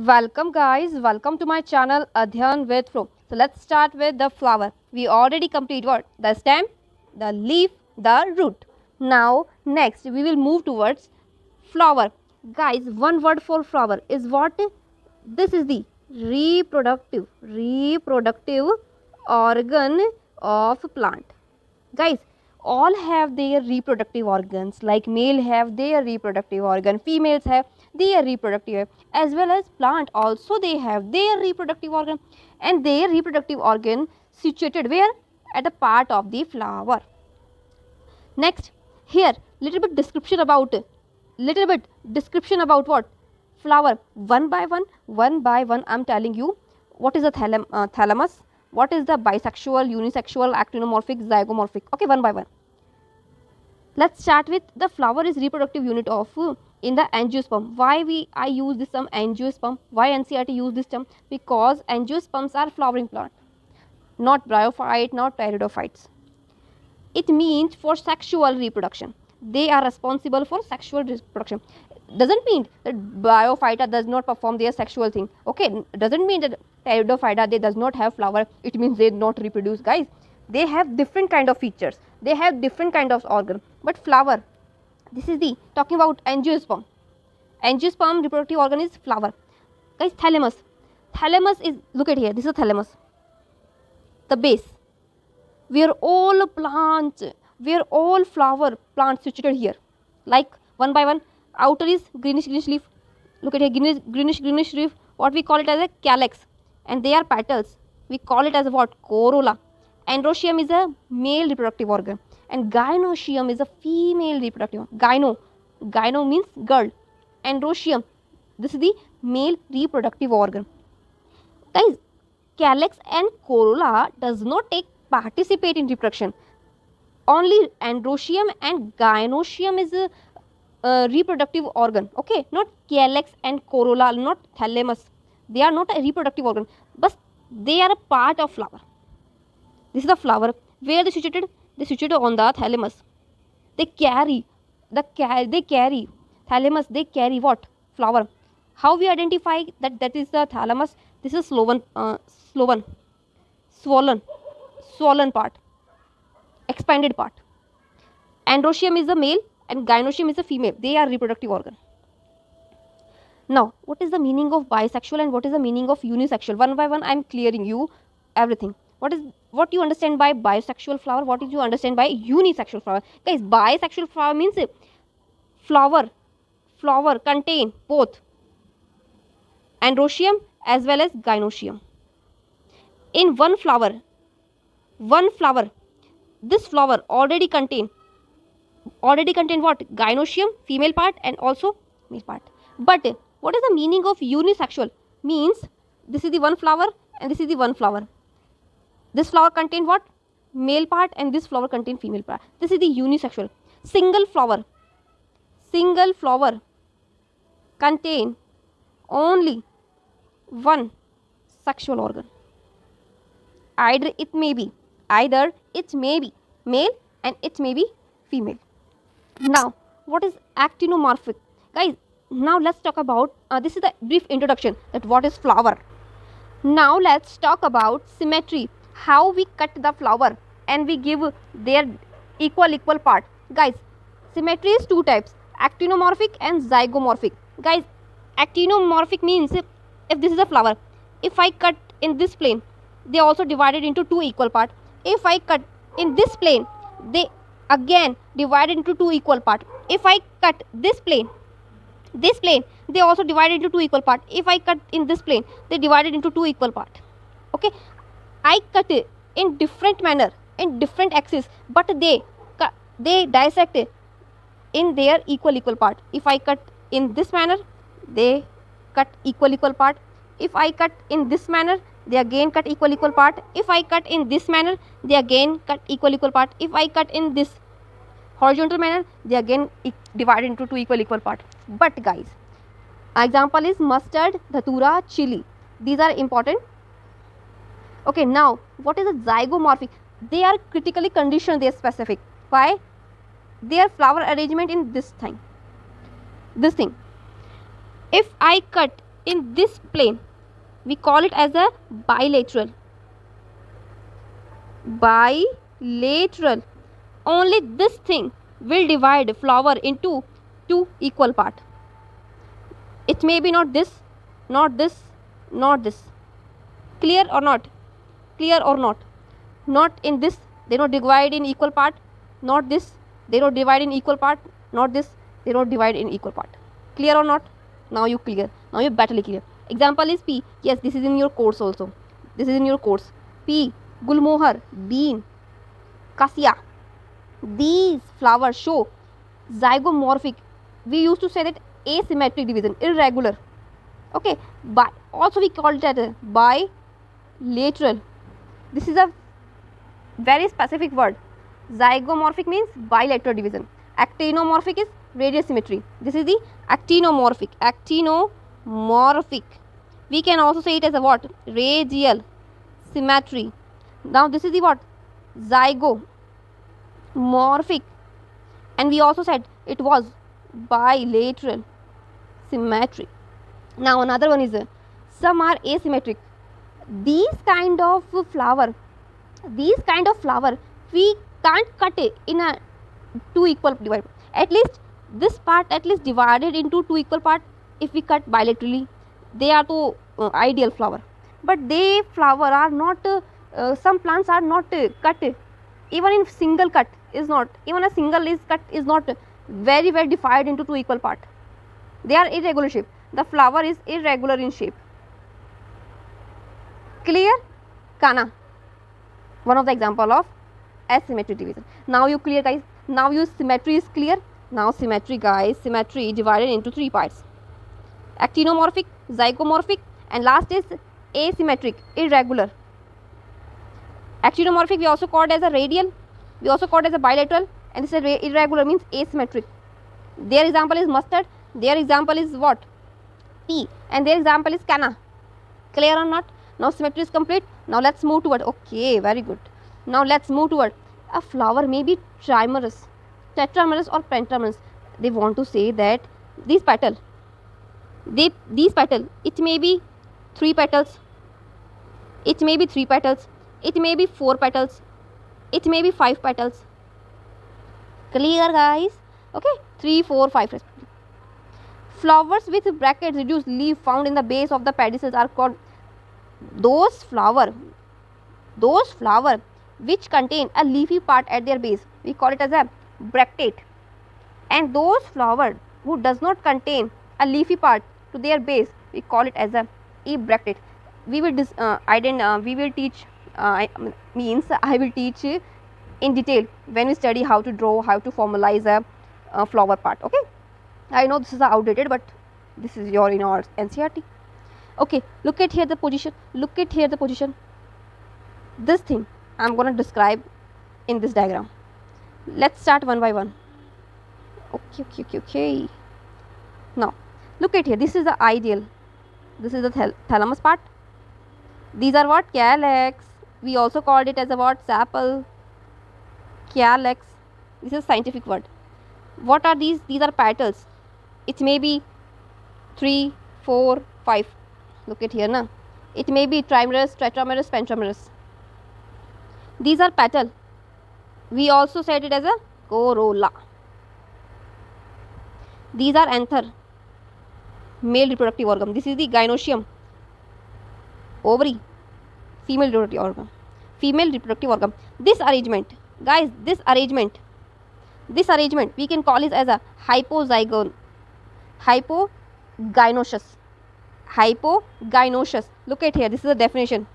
Welcome guys, welcome to my channel Adhyan with Pro. So let's start with the flower. We already complete what? The stem, the leaf, the root. Now next we will move towards flower. Guys, one word for flower is what? This is the reproductive organ of plant. Guys, all have their reproductive organs, like male have their reproductive organ, females have their reproductive, as well as plant also they have their reproductive organ, and their reproductive organ situated where? At the part of the flower. Next, here little bit description about what? Flower. One by one I'm telling you what is the thalamus, what is the bisexual, unisexual, actinomorphic, zygomorphic. Okay, one by one. Let's start with the flower is reproductive unit of in the angiosperm. Why I use this term angiosperm? Why NCERT use this term? Because angiosperms are flowering plant, not bryophyte, not pteridophytes. It means for sexual reproduction. They are responsible for sexual reproduction. Doesn't mean that biophyta does not perform their sexual thing. Okay, doesn't mean that pteridophyta they does not have flower. It means they not reproduce, guys. They have different kind of features. They have different kind of organ. But flower, this is the talking about angiosperm. Angiosperm reproductive organ is flower. Guys, thalamus. Thalamus is, look at here. This is thalamus. The base, where all plants, where all flower plants situated here, like one by one. Outer is greenish leaf. Look at here, greenish leaf. What we call it as a calyx, and they are petals. We call it as what? Corolla. Androecium is a male reproductive organ, and gynoecium is a female reproductive organ. Gyno means girl. Androecium, this is the male reproductive organ. Guys, calyx and corolla does not participate in reproduction. Only androecium and gynoecium is a reproductive organ. Okay, not calyx and corolla, not thalamus. They are not a reproductive organ, but they are a part of flower. This is the flower. Where they situated? They situated on the thalamus. They carry thalamus. They carry what? Flower. How we identify that is the thalamus? This is swollen part, expanded part. Androecium is the male and gynoecium is the female. They are reproductive organ. Now, what is the meaning of bisexual and what is the meaning of unisexual? One by one, I am clearing you everything. What you understand by bisexual flower? What did you understand by unisexual flower? Guys, bisexual flower means flower contain both androecium as well as gynoecium in one flower. This flower already contain what? Gynoecium, female part, and also male part. But what is the meaning of unisexual? Means this is the one flower and this is the one flower. This flower contain what? Male part, and this flower contain female part. This is the unisexual. Single flower contain only one sexual organ. Either it may be male and it may be female. Now, what is actinomorphic? Guys, now let's talk about, this is the brief introduction that what is flower. Now let's talk about symmetry. How we cut the flower and we give their equal part. Guys, symmetry is two types, actinomorphic and zygomorphic. Guys, actinomorphic means if this is a flower, if I cut in this plane, they also divided into two equal part. If I cut in this plane, they again divided into two equal part. If I cut this plane, they also divided into two equal part. If I cut in this plane, they divided into two equal part. Okay, I cut it in different manner, in different axis, but they dissect it in their equal part. If I cut in this manner, they cut equal part. If I cut in this manner, they again cut equal part. If I cut in this manner, they again cut equal part. If I cut in this horizontal manner, they again divide into two equal part. But guys, example is mustard, dhatura, chili. These are important. Okay, now what is a zygomorphic? They are critically conditioned, they are specific. Why? Their flower arrangement in this thing. If I cut in this plane, we call it as a bilateral. Bilateral. Only this thing will divide flower into two equal part. It may be not this, not this, not this. Clear or not? Clear or not? Not in this, they don't divide in equal part. Not this, they don't divide in equal part. Not this, they don't divide in equal part. Clear or not? Now you clear. Now you better clear. Example is P. Yes, this is in your course also. This is in your course. P, gulmohar, bean, cassia. These flowers show zygomorphic. We used to say that asymmetric division, irregular. Okay, but also we call it as a bilateral. This is a very specific word. Zygomorphic means bilateral division. Actinomorphic is radial symmetry. This is the actinomorphic. Actinomorphic. We can also say it as a what? Radial symmetry. Now this is the what? Zygomorphic. And we also said it was bilateral symmetry. Now another one is some are asymmetric. These kind of flower we can't cut it in a two equal divide. At least this part at least divided into two equal part. If we cut bilaterally, they are the ideal flower. But they flower are not. Some plants are not cut. Even in single cut is not. Even a single is cut is not very well divided into two equal part. They are irregular shape. The flower is irregular in shape. Clear? Kana. One of the example of asymmetric division. Now you clear, guys. Now your symmetry is clear. Now symmetry, guys. Symmetry divided into three parts. Actinomorphic, zygomorphic, and last is asymmetric, irregular. Actinomorphic we also called as a radial. We also called as a bilateral. And this is irregular means asymmetric. Their example is mustard. Their example is what? Pea. And their example is canna. Clear or not? Now symmetry is complete. Now let's move toward. Okay, very good. Now let's move toward a flower may be trimerous, tetramerous or pentamerous. They want to say that these petal, it may be 3 petals, it may be 3 petals, it may be 4 petals, it may be 5 petals. Clear, guys? Okay, 3, 4, 5 respectively. Flowers with brackets reduced leaf found in the base of the pedicels are called those flower which contain a leafy part at their base. We call it as a bractate. And those flower who does not contain a leafy part to their base, we call it as a abractate. We will teach I will teach in detail when we study how to draw, how to formalize a flower part. Okay, I know this is outdated, but this is your in our NCERT. Okay, look at here the position. Look at here the position. This thing I am going to describe in this diagram. Let's start one by one. Okay. Now look at here. This is the ideal. This is the thalamus part. These are what? Calyx. We also called it as a what? Sepal. Calyx. This is a scientific word. What are these? These are petals. It may be 3, 4, 5. Look at here, na. It may be trimerous, tetramerous, pentamerous. These are petal. We also said it as a corolla. These are anther, male reproductive organ. This is the gynoecium, ovary, female reproductive organ. Female reproductive organ. This arrangement, guys, this arrangement we can call it as a hypogynoecious. Hypogynoecious. Look at here. This is the definition.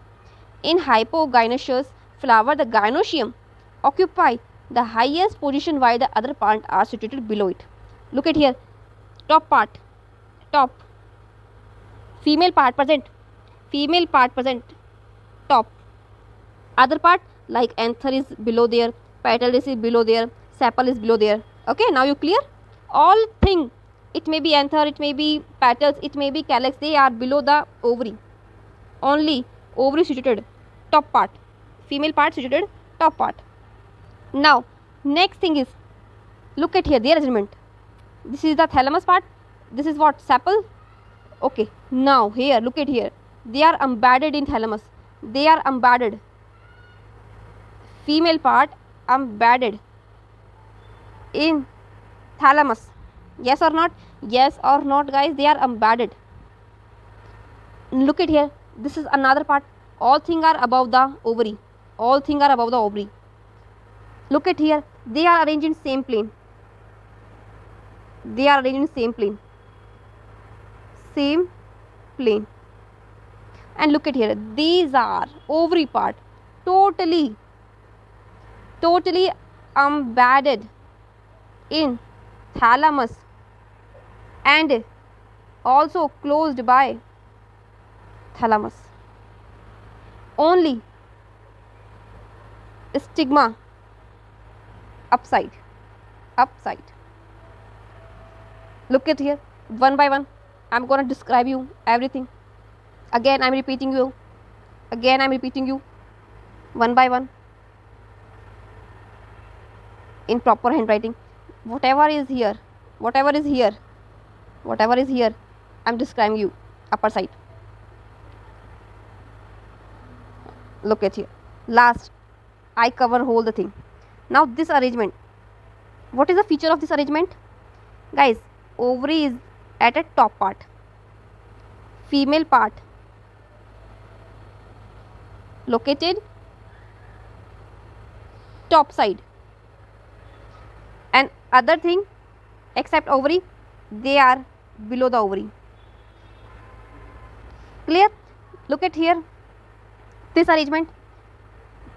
In hypogynoecious flower, the gynoecium occupy the highest position while the other part are situated below it. Look at here. Top part. Top. Female part present. Top. Other part like anther is below there. Petal is below there. Sepal is below there. Okay, now you clear? All thing. It may be anther, it may be petals, it may be calyx. They are below the ovary. Only ovary situated top part. Female part situated top part. Now, next thing is, look at here, their arrangement. This is the thalamus part. This is what? Sepal. Okay, now here, look at here. They are embedded in thalamus. They are embedded. Female part embedded in thalamus. Yes or not? Yes or not, guys? They are embedded. Look at here. This is another part. All things are above the ovary. All things are above the ovary. Look at here. They are arranged in same plane. They are arranged in same plane. Same plane. And look at here. These are ovary part. Totally embedded in thalamus and also closed by thalamus. Only stigma upside. Look at here, one by one. I'm going to describe you everything. Again, I'm repeating you. One by one. In proper handwriting. Whatever is here, I'm describing you upper side. Look at here. Last, I cover whole the thing. Now this arrangement. What is the feature of this arrangement? Guys, ovary is at a top part. Female part located top side. And other thing except ovary, they are below the ovary. Clear? Look at here. This arrangement,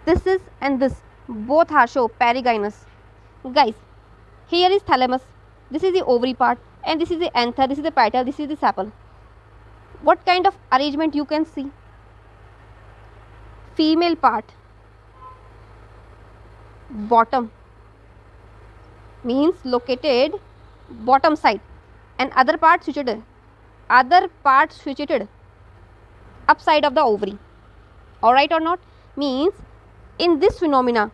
this is and this both are show perigynous. Guys, here is thalamus, this is the ovary part, and this is the anther, this is the petal, this is the sepal. What kind of arrangement you can see? Female part bottom means located bottom side, and other part situated upside of the ovary. Alright or not? Means in this phenomena,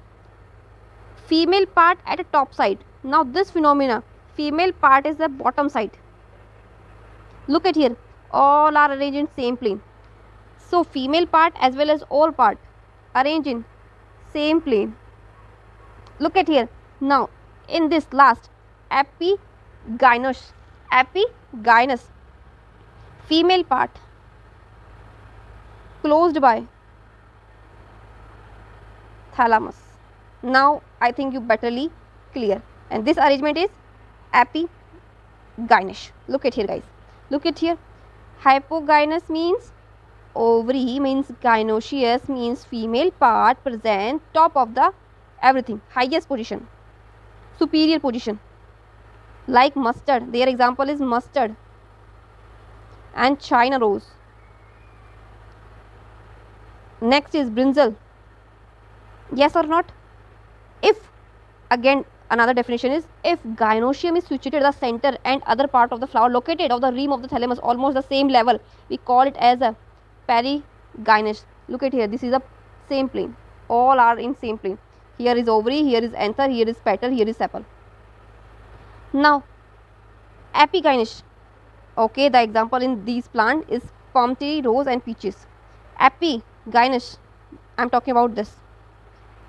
female part at a top side. Now this phenomena, female part is the bottom side. Look at here, all are arranged in same plane. So female part as well as all part arranged in same plane. Look at here. Now in this last, epigynous, female part closed by thalamus. Now I think you betterly clear. And this arrangement is epigynous. Look at here, guys. Look at here. Hypogynous means ovary, means gynoecious means female part present top of the everything, highest position, superior position, like mustard. Their example is mustard and China rose. Next is brinjal. Yes or not? If, again another definition is, if gynoecium is situated at the center and other part of the flower located of the rim of the thalamus almost the same level, we call it as a perigynous. Look at here, this is a same plane, all are in same plane. Here is ovary, here is anther, here is petal, here is sepal. Now epigynous. Okay, the example in these plant is palm tree, rose and peaches. Epigynous, I am talking about this.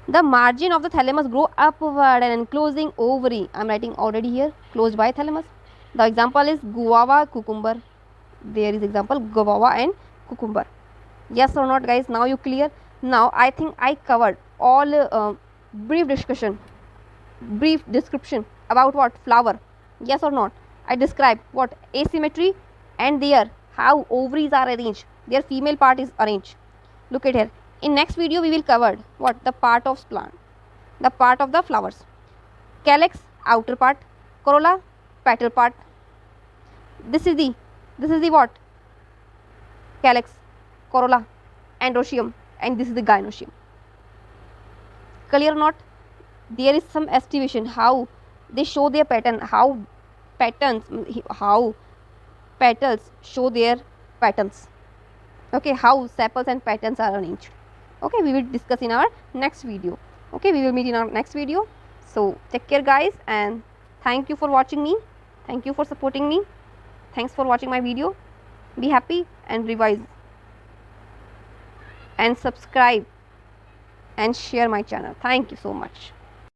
The margin of the thalamus grow upward and enclosing ovary. I am writing already here, closed by thalamus. The example is guava, cucumber. There is example guava and cucumber. Yes or not, guys? Now you clear? Now I think I covered all brief description about what? Flower. Yes or not? I described what? Asymmetry and their how ovaries are arranged. Their female part is arranged. Look at here. In next video we will cover what? The part of plant, the part of the flowers. Calyx, outer part, corolla, petal part. This is the what? Calyx, corolla, androecium, and this is the gynoecium. Clear or not? There is some estimation how they show their pattern, how petals show their patterns. Okay, how sepals and patterns are arranged. Okay, we will discuss in our next video. Okay, we will meet in our next video. So take care, guys, and thank you for watching me. Thank you for supporting me. Thanks for watching my video. Be happy and revise and subscribe and share my channel. Thank you so much.